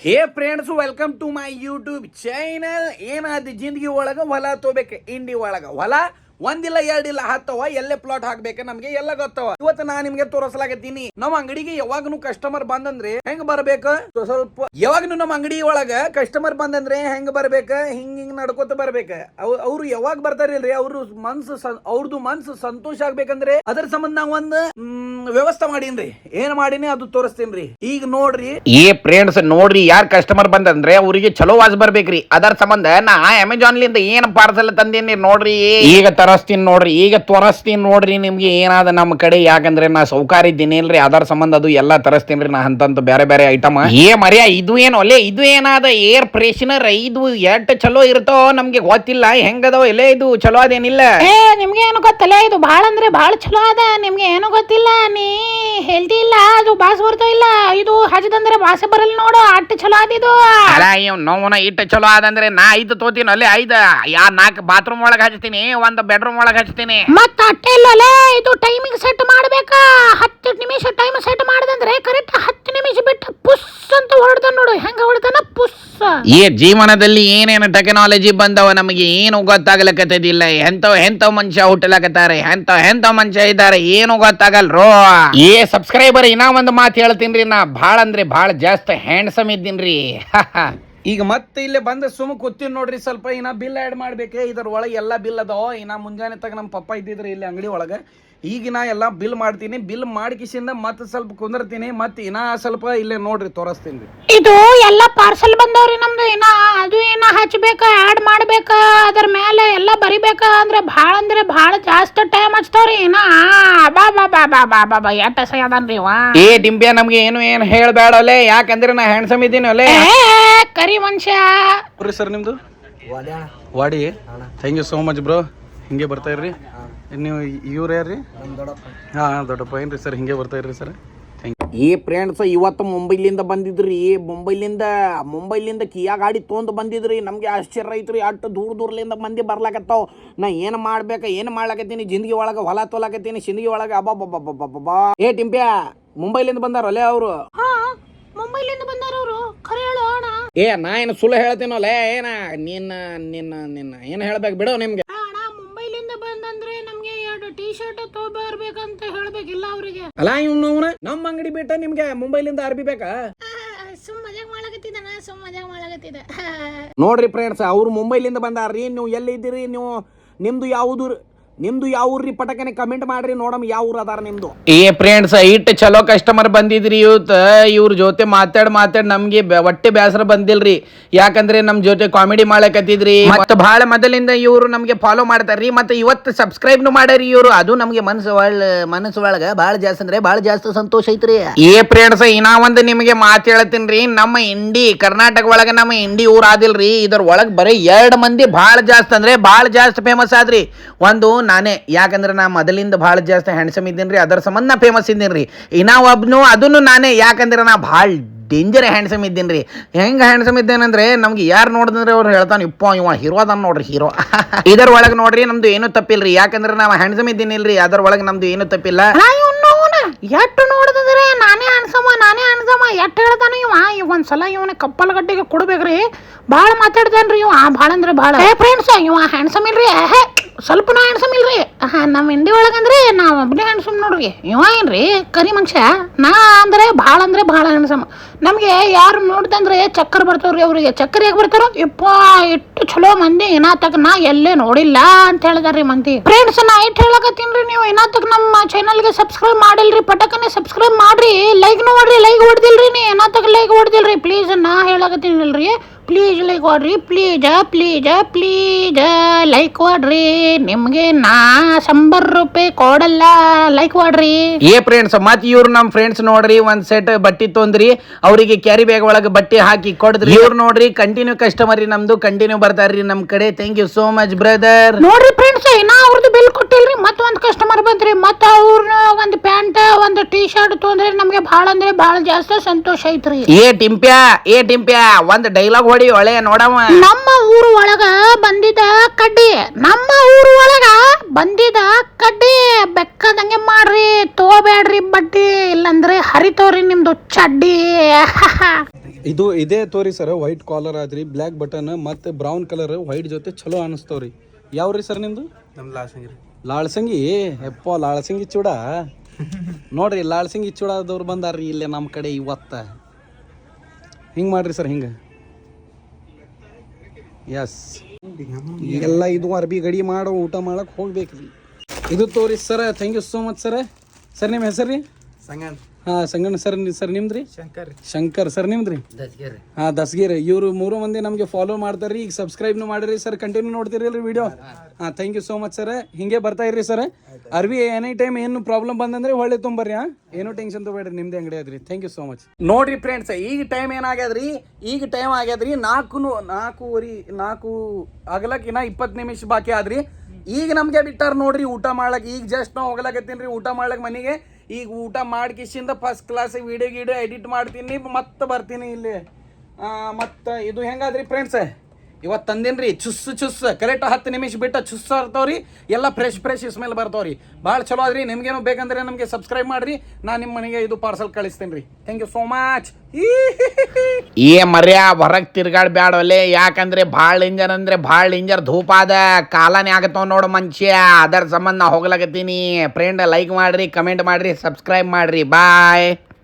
Hey friends, welcome to my YouTube channel. ಏನಾದ ಜಿಂದಗಿ ಒಳಗ ಹೊಲ ತೋಬೇಕು. ಇಂಡಿ ಒಳಗ ಹೊಲ ಒಂದಿಲ್ಲ ಎರಡಿಲ್ಲ ಹತ್ತವ. ಎಲ್ಲೇ ಪ್ಲಾಟ್ ಹಾಕ್ಬೇಕು ನಮ್ಗೆ ಎಲ್ಲ ಗೊತ್ತವ. ಇವತ್ತು ನಾ ನಿಮ್ಗೆ ತೋರಿಸಲಾಗತ್ತೀನಿ. ನಮ್ಮ ಅಂಗಡಿಗೆ ಯಾವಾಗನು ಕಸ್ಟಮರ್ ಬಂದಂದ್ರೆ ಹೆಂಗ್ ಬರ್ಬೇಕು. ಸ್ವಲ್ಪ ಯಾವಾಗನು ನಮ್ಮ ಅಂಗಡಿ ಒಳಗ ಕಸ್ಟಮರ್ ಬಂದಂದ್ರೆ ಹೆಂಗ್ ಬರ್ಬೇಕ, ಹಿಂಗ್ ನಡ್ಕೋತ ಬರ್ಬೇಕ. ಅವ್ರು ಯಾವಾಗ ಬರ್ತಾರಿಲ್ರಿ, ಅವ್ರದ್ದು ಮನ್ಸು ಸಂತೋಷ ಆಗ್ಬೇಕಂದ್ರೆ ಅದ್ರ ಸಂಬಂಧ ನಾ ಒಂದು ವ್ಯವಸ್ಥೆ ಮಾಡೀನ್ರಿ. ಏನ್ ಮಾಡೀನಿ ಅದು ತೋರಿಸ್ತೀನ್ರಿ. ಈಗ ನೋಡ್ರಿ ಫ್ರೆಂಡ್ಸ್, ನೋಡ್ರಿ ಯಾರ್ ಕಸ್ಟಮರ್ ಬಂದಂದ್ರೆ ಅವ್ರಿಗೆ ಚಲೋ ವಾಸ್ ಬರ್ಬೇಕ್ರಿ. ಅದರ ಸಂಬಂಧ ನಾ ಅಮೆಜಾನ್ ಲಿಂದ ಏನ್ ಪಾರ್ಸಲ್ ತಂದೀನಿ ನೋಡ್ರಿ. ಈಗ ತೋರಿಸ್ತೀನಿ ನೋಡ್ರಿ ನಿಮ್ಗೆ ಏನಾದ ನಮ್ಮ ಕಡೆ. ಯಾಕಂದ್ರೆ ನಾ ಸೌಕಾರ ಇದ್ದೀನಿ ಇಲ್ರಿ, ಅದರ ಸಂಬಂಧ ಅದು ಎಲ್ಲಾ ತರಿಸ್ತೀನಿ ನಾ ಅಂತಂತ ಬೇರೆ ಬೇರೆ ಐಟಮ್. ಮರ್ಯಾ ಇದು ಏನು ಒಲೆ, ಇದು ಏನಾದ ಏರ್ ಫ್ರೆಶನರ್. ಇದು ಎಷ್ಟ್ ಚಲೋ ಇರ್ತಾವ ನಮ್ಗೆ ಗೊತ್ತಿಲ್ಲ. ಹೆಂಗದವ ಎಲೆ ಇದು ಚಲೋ ಅದೇನಿಲ್ಲ. ನಿಮ್ಗೆ ಏನು ಗೊತ್ತಲ್ಲ, ಇದು ಭಾಳ ಅಂದ್ರೆ ಭಾಳ ಚಲೋ ಅದ. ನಿಮ್ಗೆ ಏನು ಗೊತ್ತಿಲ್ಲ, ನೀ ಹೇಳ್ತಿ ಇಲ್ಲ, ಅದು ಬಾಸ್ ಬರ್ತಾ ಇಲ್ಲ. ಇದು ಹಚ್ಚದಂದ್ರೆ ಬಾಸೆ ಬರಲ್ಲ ನೋಡು, ಅಟ್ಟು ಚಲೋ ಅದ ಇದು. ಅಲ್ಲ ನೋವನ ಇಟ್ಟು ಚಲೋ ಅದಂದ್ರೆ ನಾ ಐದು ತೋತೀನಿ ಅಲ್ಲೇ. 4 ಬಾತ್ರೂಮ್ ಒಳಗೆ ಹಚ್ತೀನಿ, 1 ಬೆಡ್ರೂಮ್ ಒಳಗೆ ಹಚ್ತೀನಿ. ಮತ್ತ ಅಟ್ಟೆ ಇಲ್ಲಲೇ, ಇದು ಟೈಮಿಂಗ್ ಸೆಟ್ ಮಾಡ್ಬೇಕಾ. 10 ನಿಮಿಷ ಟೈಮ್ ಸೆಟ್ ಮಾಡದಂದ್ರೆ ಕರೆಕ್ಟ್ 10 ನಿಮಿಷ ಬಿಟ್ಟು ಪುಸ್ ಅಂತ ಹೊಡ್ತಾನ ನೋಡು. ಹೆಂಗ ಹೊಡ್ತಾನ ಪುಸ್. ಈ ಜೀವನದಲ್ಲಿ ಏನೇನು ಟೆಕ್ನಾಲಜಿ ಬಂದವ ನಮಗೆ ಏನು ಗೊತ್ತಾಗ್ಲಕತ್ತದಿಲ್ಲ. ಎಂತವ್ ಮನುಷ್ಯ ಹುಟ್ಟಲಕತ್ತಾರೆ, ಎಂತವ್ ಮನುಷ್ಯ ಇದ್ದಾರೆ, ಏನು ಗೊತ್ತಾಗಲ್ರೋ. ಸಬ್ಸ್ಕ್ರೈಬರ್ ಇನ್ನ ಒಂದು ಮಾತು ಹೇಳ್ತೀನ್ರಿ, ನಾ ಭಾಳ ಅಂದ್ರೆ ಭಾಳ ಜಾಸ್ತಿ ಹ್ಯಾಂಡ್ಸಮ್ ಇದ್ದೀನ್ರಿ. ಈಗ ಮತ್ತೆ ಇಲ್ಲೇ ಬಂದ ಸುಮ್ಮ ಕೂತೀನಿ ನೋಡ್ರಿ. ಸ್ವಲ್ಪ ಇನ್ನ ಬಿಲ್ ಆ್ಯಡ್ ಮಾಡ್ಬೇಕು. ಇದರ ಒಳಗೆ ಎಲ್ಲ ಬಿಲ್ ಅದಾವ. ಇನ್ನ ಮುಂಜಾನೆ ತಗ ನಮ್ಮ ಪಪ್ಪ ಇದ್ದಿದ್ರಿ ಇಲ್ಲಿ ಅಂಗಡಿ ಒಳಗೆ. ಈಗ ನಾ ಎಲ್ಲ ಬಿಲ್ ಮಾಡ್ತೀನಿ. ಬಿಲ್ ಮಾಡಿಕಿಸಿಂದ ಮತ್ತೆ ಸ್ವಲ್ಪ ಕುಂದಿರ್ತೀನಿ. ಮತ್ತೆ ಇನ್ನ ಸ್ವಲ್ಪ ಇಲ್ಲೇ ನೋಡ್ರಿ ತೋರಿಸ್ತೀನಿ. ಇದು ಎಲ್ಲ ಪಾರ್ಸಲ್ ಬಂದವ್ರಿ ನಮ್ದು. ಅದು ಹಚ್ಬೇಕ, ಆಡ್ ಮಾಡ್ಬೇಕ, ಅದ್ರ ಮೇಲೆ ಎಲ್ಲ ಬರಿಬೇಕ. ಅಂದ್ರೆ ಭಾಳ ಜಾಸ್ತಿ ಟೈಮ್ ಹಚ್ತಾವ್ರಿ. ಬಾ ಎಟ್ಟ ಸಯದನ್ರಿ ಇವ. ಡಿಂಬ್ಯಾ, ನಮ್ಗೆ ಏನು ಹೇಳ್ಬೇಡಲೆ, ಯಾಕಂದ್ರೆ ನಾ ಹ್ಯಾಂಡ್ಸಮ್ ಇದ್ದೀನಿ ಒಲೆ. ಕರಿ ಮನುಷ್ಯ. ಸರ್ ನಿಮ್ದು ವಾಡಿ. Thank you so much bro. ಹಿಂಗೆ ಬರ್ತಾ ಇರ್ರಿ ನೀವು. ಇವ್ರು ಯಾರ್ರಿ? ದೊಡ್ಡಪ್ಪ ಏನ್ರಿ ಸರ್? ಹಿಂಗೆ ಬರ್ತಾ ಇರ್ರಿ ಸರ್. ಫ್ರೆಂಡ್ಸ್, ಇವತ್ತು ಮುಂಬೈಲಿಂದ ಬಂದಿದ್ರಿ. ಮುಂಬೈಲಿಂದ ಕಿಯಾ ಗಾಡಿ ತೊಗೊಂಡು ಬಂದಿದ್ರಿ. ನಮ್ಗೆ ಆಶ್ಚರ್ಯ ಐತ್ರಿ. ಅಷ್ಟು ದೂರಲಿಂದ ಮಂದಿ ಬರ್ಲಾಕತ್ತಾವ. ನಾ ಏನು ಮಾಡ್ಲಾಕತ್ತೀನಿ ಜಿಂದಗಿ ಒಳಗೆ. ಹೊಲ ತೊಲಾಕತ್ತೀನಿ ಜಿಂದಗಿ ಒಳಗೆ. ಅಬ್ಬಾ ಟಿಂಪ್ಯಾ, ಮುಂಬೈಲಿಂದ ಬಂದಾರಲ್ಲೇ ಅವರು. ಮುಂಬೈಲಿಂದ ಬಂದಾರ ಅವರು. ಖರೆ ಹೇಳು ಅಣ್ಣ. ನಾ ಏನು ಸುಳ್ಳು ಹೇಳ್ತೀನೋಲೆ. ನಿನ್ನ ಏನು ಹೇಳ್ಬೇಕು ಬಿಡು. ನಿಮ್ಗೆ ಮುಂಬೈಲಿಂದ ಬಂದಂದ್ರೆ ನಮ್ಗೆ 2 ಟೀ ಶರ್ಟ್ ತಗೋಬರ್ಬೇಕಂತ ಹೇಳ್ಬೇಕಿಲ್ಲ ಅವ್ರಿಗೆ. ಅಲ್ಲ ಇವ್ನವ್ನ ನಮ್ಮ ಅಂಗಡಿ ಬಿಟ್ಟ ನಿಮ್ಗೆ ಮುಂಬೈಲಿಂದ ಅರ್ಬಿ ಬೇಕಾ? ಸುಮ್ ಮಜಾಕ್ ಮಾಡಕತ್ತಿದ. ನೋಡ್ರಿ ಫ್ರೆಂಡ್ಸ್, ಅವ್ರು ಮುಂಬೈಲಿಂದ ಬಂದಾರ್ರಿ. ನೀವು ಎಲ್ಲಿ ಇದ್ದೀರಿ? ನಿಮ್ದು ಯಾವ ಊರ್ರಿ? ಪಟಕನೆ ಕಮೆಂಟ್ ಮಾಡ್ರಿ, ನೋಡಮ್ ಯಾವ ಊರ್ ಅದಾರ ನಿಮ್ದು. ಫ್ರೆಂಡ್ಸ್, ಇಟ್ಟು ಚಲೋ ಕಸ್ಟಮರ್ ಬಂದಿದ್ರಿ ಇವತ್ತು. ಇವ್ರ ಜೊತೆ ಮಾತಾಡ್ ನಮ್ಗೆ ಒಟ್ಟೆ ಬೇಸರ ಬಂದಿಲ್ರಿ. ಯಾಕಂದ್ರೆ ನಮ್ ಜೊತೆ ಕಾಮಿಡಿ ಮಾಡಕತ್ತಿದ್ರಿ. ಮತ್ತೆ ಬಹಳ ಮೊದಲಿಂದ ಇವ್ರು ನಮ್ಗೆ ಫಾಲೋ ಮಾಡ್ತಾರ್ರಿ. ಮತ್ತೆ ಇವತ್ತು ಸಬ್ಸ್ಕ್ರೈಬ್ ಮಾಡ್ಯಾರಿ ಇವ್ರು. ಅದು ನಮ್ಗೆ ಮನಸ್ಸು ಒಳಗ ಬಹಳ ಜಾಸ್ತಿ ಅಂದ್ರೆ ಬಹಳ ಜಾಸ್ತಿ ಸಂತೋಷ ಐತ್ರಿ. ಫ್ರೆಂಡ್ಸ್, ಇನ್ನ ಒಂದು ನಿಮ್ಗೆ ಮಾತು ಹೇಳ್ತೀನ್ರಿ. ನಮ್ಮ ಕರ್ನಾಟಕ ಒಳಗ ನಮ್ಮ ಇಂಡಿ ಊರ್ ಆದಿಲ್ರಿ. ಇದ್ರ ಒಳಗ್ ಬರೀ 2 ಮಂದಿ ಬಹಳ ಜಾಸ್ತಿ ಅಂದ್ರೆ ಬಹಳ ಜಾಸ್ತಿ ಫೇಮಸ್ ಆದ್ರಿ. ಒಂದು ನಾನೇ, ಯಾಕಂದ್ರೆ ನಾ ಮೊದಲಿಂದ ಭಾಳ ಜಾಸ್ತಿ ಹ್ಯಾಂಡ್ಸಮ್ ಇದ್ದೀನಿ. ಅದರ ಸಂಬಂಧ ನಾ ಫೇಮಸ್ ಇದ್ದೀನಿ. ಇನ್ನ ಒಬ್ನು ಅದನ್ನು ನಾನೇ, ಯಾಕಂದ್ರೆ ನಾ ಭಾಳ ಡೇಂಜರ್ ಹ್ಯಾಂಡ್ಸಮ್ ಇದ್ದೀನಿ. ಹೆಂಗೆ ಹ್ಯಾಂಡ್ಸಮ್ ಇದ್ದೇನೆಂದ್ರೆ ನಮ್ಗೆ ಯಾರು ನೋಡಿದ್ರೆ ಅವ್ರು ಹೇಳ್ತಾನೆ, ಇವ ಹೀರೋ ಅದಾನ ನೋಡ್ರಿ, ಹೀರೋ. ಇದರ ಒಳಗೆ ನೋಡ್ರಿ ನಮ್ದು ಏನು ತಪ್ಪಿಲ್ರಿ. ಯಾಕಂದ್ರೆ ನಾವು ಹ್ಯಾಂಡ್ಸಮ್ ಇದ್ದೀನಿ ಇಲ್ರಿ, ಅದರ ಒಳಗೆ ನಮ್ದು ಏನು ತಪ್ಪಿಲ್ಲ. ಎಟ್ಟು ನೋಡಿದ್ರೆ ನಾನೇ ಅನ್ಸಮ್ಮ ಎಟ್ಟು ಹೇಳ್ತಾನ ಇವ. ಒಂದ್ಸಲ ಇವನ ಕಪ್ಪಲ್ ಗಡ್ಡೆಗೆ ಕೊಡ್ಬೇಕ್ರಿ. ಭಾಳ ಮಾತಾಡ್ತಾನ್ರಿ ಇವ, ಭಾಳ ಅಂದ್ರೆ ಭಾಳ. ಫ್ರೆಂಡ್ಸ್, ಇವ ಹ್ಯಾಂಡ್ಸಮ್ ಇಲ್ರಿ, ಸ್ವಲ್ಪನೂ ಹ್ಯಾಂಡ್ಸಮ್ ಇಲ್ರಿ. ನಮ್ಮ ಇಂಡಿ ಒಳಗಂದ್ರೆ ನಾವು ಒಬ್ಬನೇ ಹ್ಯಾಂಡ್ಸಮ್ ನೋಡ್ರಿ. ಇವ ಏನ್ರಿ ಕರಿ ಮನುಷ್ಯ. ನಾ ಅಂದ್ರೆ ಭಾಳ ಹ್ಯಾಂಡ್ಸಮ್. ನಮ್ಗೆ ಯಾರು ನೋಡ್ದಂದ್ರೆ ಚಕ್ಕರ್ ಬರ್ತಾವ್ರಿ ಅವ್ರಿಗೆ. ಚಕ್ಕರ್ ಯಾಕೆ ಬರ್ತಾರೋ ಯಪ್ಪ, ಎಷ್ಟು ಚಲೋ ಮಂದಿ ಇನ್ನಾತಕ್ ನಾ ಎಲ್ಲೇ ನೋಡಿಲ್ಲ ಅಂತ ಹೇಳಿದಾರ್ರಿ ಮಂದಿ. ಫ್ರೆಂಡ್ಸ್, ನಾ ಇಟ್ಟು ಹೇಳಕತ್ತೀನ್ರಿ, ನೀವು ಇನ್ನಾತಕ್ ನಮ್ಮ ಚಾನಲ್ಗೆ ಸಬ್ಸ್ಕ್ರೈಬ್ ಮಾಡಿಲ್ರಿ, ಪಟಕನೆ ಸಬ್ಸ್ಕ್ರೈಬ್ ಮಾಡ್ರಿ. ಲೈಕ್ ನೋಡ್ರಿ, ಲೈಕ್ ಹೊಡೆದಿಲ್ರಿ. ನೀ ಇನ್ನಾತಕ್ ಲೈಕ್ ಹೊಡೆದಿಲ್ರಿ. ಪ್ಲೀಸ್, ನಾ ಹೇಳಕತ್ತೀನಿಲ್ರಿ, ಪ್ಲೀಸ್ ಲೈಕ್ ಕೊಡ್ರಿ. ಪ್ಲೀಸ್ ಲೈಕ್ ಕೊಡ್ರಿ. ನಿಮ್ಗೆ ನಾ 100 ರೂಪಾಯಿ ಕೊಡಲ್ಲ, ಲೈಕ್ ಕೊಡ್ರಿ. ಫ್ರೆಂಡ್ಸ್, ಮತ್ ಇವ್ರು ನಮ್ ಫ್ರೆಂಡ್ಸ್ ನೋಡ್ರಿ ಒಂದ್ ಸೆಟ್ ಬಟ್ಟಿ ತೊಂದ್ರಿ. ಅವರಿಗೆ ಕ್ಯಾರಿ ಬ್ಯಾಗ್ ಒಳಗೆ ಬಟ್ಟೆ ಹಾಕಿ ಕೊಡಿದ್ರಿ. ಇವ್ರು ನೋಡ್ರಿ ಕಂಟಿನ್ಯೂ ಕಸ್ಟಮರ್ ರೀ, ನಮ್ದು ಕಂಟಿನ್ಯೂ ಬರ್ತಾರ್ರಿ ನಮ್ ಕಡೆ. Thank you so much brother. ನೋಡ್ರಿ ಫ್ರೆಂಡ್ಸ್, ಇನ್ನ ಅವ್ರದ್ದು ಬಿಲ್ ಕೊಟ್ಟಿಲ್ರಿ. ಮತ್ ಒಂದ್ ಕಸ್ಟಮರ್ ಬಂದ್ರಿ. ಮತ್ತ ಅವ್ರನ್ನ ಒಂದು ಪ್ಯಾಂಟ್ ಒಂದು ಟೀ ಶರ್ಟ್ ತೊಂದ್ರೆ ನಮ್ಗೆ ಭಾಳ ಅಂದ್ರೆ ಭಾಳ ಜಾಸ್ತಿ ಸಂತೋಷ ಐತ್ರಿ. ಟಿಂಪ್ಯಾ, ಮತ್ಯ ಒಂದ್ ಡೈಲಾಗ್ ಹೊಡಿ ಒಳ್ಳೆ ನೋಡವ. ನಮ್ಮ ಊರು ಒಳಗ ಬಂದಿದ ಕಡ್ಡಿ, ನಮ್ಮ ಊರು ಒಳಗ ಬಂದಿದ ಕಡ್ಡಿ, ಬೆಕ್ಕದಂಗೆ ಮಾಡ್ರಿ, ತಗೋಬೇಡ್ರಿ ಬಡ್ಡಿ, ಇಲ್ಲಂದ್ರೆ ಹರಿತೋರಿ ನಿಮ್ದು ಚಡ್ಡಿ. ಇದು ಇದೇ ತೋರಿ ಸರ್, ವೈಟ್ ಕಾಲರ್ ಆದ್ರಿ, ಬ್ಲ್ಯಾಕ್ ಬಟನ್ ಮತ್ತು ಬ್ರೌನ್ ಕಲರ್ ವೈಟ್ ಜೊತೆ ಚಲೋ ಅನಿಸ್ತವ್ರಿ. ಯಾವ್ರಿ ಸರ್ ನಿಮ್ದು? ನಮ್ಮ ಲಾಸಂಗಿ ರೀ. ಲಾಳ್ಸಂಗಿ ಎಪ್ಪ ಲಾಳ್ಸಂಗಿ ಚೂಡ ನೋಡ್ರಿ, ಲಾಳ್ಸಂಗಿ ಚೂಡದವ್ರು ಬಂದಾರ್ರಿ ಇಲ್ಲೇ ನಮ್ಮ ಕಡೆ ಇವತ್ತ. ಹಿಂಗೆ ಮಾಡ್ರಿ ಸರ್, ಹಿಂಗೆ ಎಸ್ ಎಲ್ಲ ಇದು ಅರ್ಬಿ ಗಡಿ ಮಾಡೋ ಊಟ ಮಾಡಕ್ಕೆ ಹೋಗ್ಬೇಕ್ರಿ. ಇದು ತೋರಿ sir, thank you so much sir. Sir ನಿಮ್ಮ ಹೆಸರು ರೀ? ಸಂಗನ್. ಹಾಂ ಸಂಗಣ್ಣ ಸರ್. ಸರ್ ನಿಮ್ದು ರೀ? ಶಂಕರ್ ರೀ. ಶಂಕರ್ ಸರ್. ನಿಮ್ದು ರೀ? ದಸ್ಗೇರಿ. ಹಾಂ ದಸ್ಗೇರಿ. ಇವರು 3 ಮಂದಿ ನಮಗೆ ಫಾಲೋ ಮಾಡ್ತಾರೆ ರೀ. ಈಗ ಸಬ್ಸ್ಕ್ರೈಬ್ನು ಮಾಡಿರಿ ಸರ್, ಕಂಟಿನ್ಯೂ ನೋಡ್ತೀರಲ್ರಿ ವಿಡಿಯೋ. ಹಾಂ thank you so much sir. ಹಿಂಗೆ ಬರ್ತಾ ಇರ್ರಿ ಸರ್. ಅರ್ವಿ ಎನಿ ಟೈಮ್ ಏನು ಪ್ರಾಬ್ಲಮ್ ಬಂದಂದ್ರೆ ಹೊಳ್ಳೆ ತೊಂಬರ್ರಿ. ಏನೂ ಟೆನ್ಷನ್ ತೊಗೊಬೇಡ್ರಿ, ನಿಮ್ದೇ ಅಂಗಡಿ ಅದ್ರಿ. Thank you so much. ನೋಡ್ರಿ ಫ್ರೆಂಡ್ಸ್, ಈಗ ಟೈಮ್ ಏನಾಗ್ಯದ್ರಿ, ಈಗ ಟೈಮ್ ಆಗ್ಯದ್ರಿ 4 ಆಗಲಕ್ಕಿನ್ನ 20 ನಿಮಿಷ ಬಾಕಿ ಆದ್ರಿ. ಈಗ ನಮಗೆ ಬಿಟ್ಟಾರ ನೋಡ್ರಿ ಊಟ ಮಾಡ್ಲಕ್ಕೆ. ಈಗ ಜಸ್ಟ್ ನಾವು ಹೋಗ್ಲಕತ್ತೀನಿ ರೀ ಊಟ ಮಾಡ್ಲಕ್ಕೆ ಮನೆಗೆ. ಈಗ ಊಟ ಮಾಡಿಕಿಸಿಂದ ಫಸ್ಟ್ ಕ್ಲಾಸ್ ವಿಡಿಯೋ ಎಡಿಟ್ ಮಾಡ್ತೀನಿ, ಮತ್ತೆ ಬರ್ತೀನಿ ಇಲ್ಲಿ. ಮತ್ತು ಇದು ಹೆಂಗಾದ್ರಿ ಫ್ರೆಂಡ್ಸ್, ಇವತ್ತು ತಂದಿನಿ ರೀ ಚುಸ್ ಕರೆಕ್ಟ್ 10 ನಿಮಿಷ ಬಿಟ್ಟು ಚುಸ್ ಬರ್ತಾವ್ರಿ. ಎಲ್ಲ ಫ್ರೆಶ್ ಸ್ಮೆಲ್ ಬರ್ತಾವ್ರಿ. ಭಾಳ ಚಲೋ ಆದ್ರಿ. ನಿಮ್ಗೇನು ಬೇಕಂದ್ರೆ ನಮಗೆ ಸಬ್ಸ್ಕ್ರೈಬ್ ಮಾಡ್ರಿ, ನಾನು ನಿಮ್ಮ ಮನೆಗೆ ಇದು ಪಾರ್ಸಲ್ ಕಳಿಸ್ತೀನಿ ರೀ. Thank you so much. ಏ ಮರ್ಯ ಹೊರಗೆ ತಿರ್ಗಾಡ್ಬ್ಯಾಡವಲ್ಲೇ, ಯಾಕಂದ್ರೆ ಭಾಳ ಡೇಂಜರ್ ಧೂಪ ಅದ, ಕಾಲನೇ ಆಗತ್ತವ ನೋಡು ಮನುಷ್ಯ. ಅದರ ಸಂಬಂಧ ನಾ ಹೋಗ್ಲಾಕತ್ತೀನಿ. ಫ್ರೆಂಡ್ ಲೈಕ್ ಮಾಡ್ರಿ, ಕಮೆಂಟ್ ಮಾಡ್ರಿ, ಸಬ್ಸ್ಕ್ರೈಬ್ ಮಾಡ್ರಿ. ಬಾಯ್.